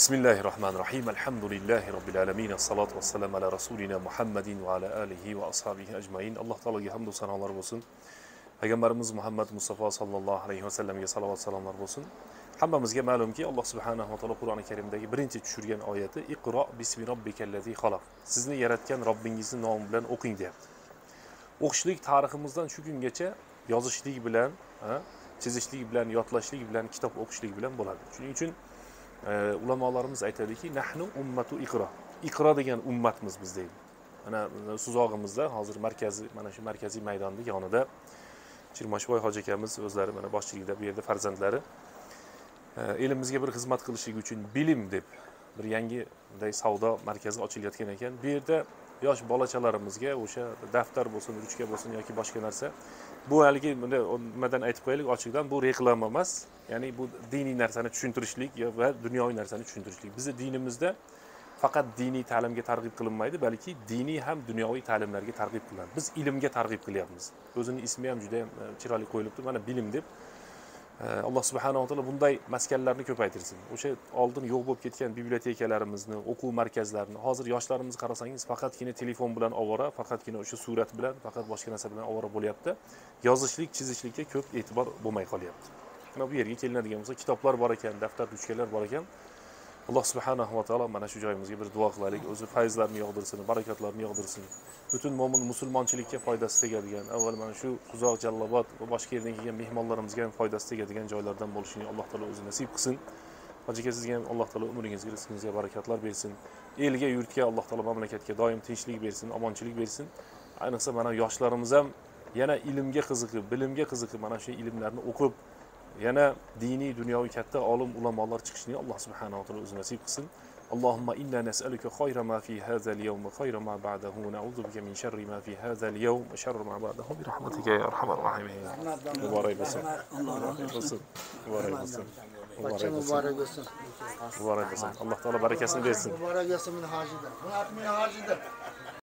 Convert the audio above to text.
Bismillahirrahmanirrahim. Elhamdülillahi Rabbil alemin. Esselatu vesselamu ala Resulina Muhammedin ve ala alihi ve ashabihi ecmain. Allah Teala'ya hamdü senalar olsun. Peygamberimiz Muhammed Mustafa sallallahu aleyhi ve sellem'e salavat selamlar olsun. Hammamizga ma'lumki Alloh subhanahu va taolo Qur'oni Karimdagi birinchi tushirgan oyati Iqro bismi robbikallazî xalaq. Sizni yaratgan Robbingizning nomi bilan o'qing deyapti. O'qishlik tariximizdan shu kungacha yozishlik bilan, chizishlik bilan, yodlashlik bilan, kitob o'qishlik bilan bo'ladi. Shuning uchun ulamolarimiz aytadiki, nahnu ummatu iqro. Iqro degan ummatmiz biz deydi. Mana Suzog'imizda hozir markaziy, mana shu markaziy maydonning yonida Chirmashvoy hoji akamiz o'zlari mana boshchiligida bu yerda farzandlari elimizga bir xizmat qilishlik uchun bilim deb bir yangi bunday savdo markazi ochilayotgan ekan. Bu yerda yosh bolachalarimizga o'sha daftar bo'lsin, ruchka bo'lsin yoki boshqa narsa, bu haligi nimadan aytib qo'yaylik ochiqdan, bu reklama emas. Ya'ni bu diniy narsani tushuntirishlik va dunyoviy narsani tushuntirishlik. Bizning dinimizda faqat diniy ta'limga targ'ib qilinmaydi, balki diniy ham dunyoviy ta'limlarga targ'ib qilinadi. Biz ilmga targ'ib qilyapmiz. O'zining ismi ham juda ham chiroyli qo'yilibdi. Mana bilim deb. Alloh subhanahu va taolo bunday maskanlarni ko'paytirsin. O'sha oldin yo'q bo'lib ketgan bibliotekalarimizni, o'quv markazlarini, hozir yoshlarimiz qarasangiz faqatgina telefon bilan ovora, faqatgina o'sha surat bilan, faqat boshqa narsa bilan ovora bo'lyapti. Yozishlik, chizishlikka ko'p e'tibor bo'lmay qolyapti. Mana bu yerga kelinadigan bo'lsa, kitoblar bor ekan, daftar, ruchkalar bor ekan. Alloh subhanahu va taolo mana shu joyimizga bir duo qilaylik, o'zi fayzlarni yog'dirsin, barakatlarni yog'dirsin. Butun mo'min musulmonchilikka foydasi tegadigan, avval mana shu Quzoq, Jallobod va boshqa yerdan kelgan mehmonlarimizga ham foydasi tegadigan joylardan bo'lishini Alloh taolo o'zi nasib qilsin. Hoji aka, sizga ham Alloh taolo umringizga, rizqingizga barakatlar bersin. Elga, yurtga Alloh taolo mamlakatga doim tinchlik bersin, omonchilik bersin. Ayniqsa mana yoshlarimiz ham yana ilmga qiziqib, bilimga qiziqib, mana shu ilmlarni o'qib, yana diniy, dunyoviy katta olim, ulamolar chiqishini Alloh subhanahu va taolo o'zi nasib qilsin. Allahumma inna nas'aluka khayra ma fi hadha al-yawm wa khayra ma ba'dahu wa na'udhu bika min sharri ma fi hadha al-yawm wa sharri ma ba'dahu bi rahmatika ya arhamar rahimin. Muborak bo'lsin. Muborak bo'lsin. Muborak bo'lsin. Muborak bo'lsin. Muborak bo'lsin. Alloh taolo barakasini bersin. Muborak bo'lsin min hojida. Bu min hojida.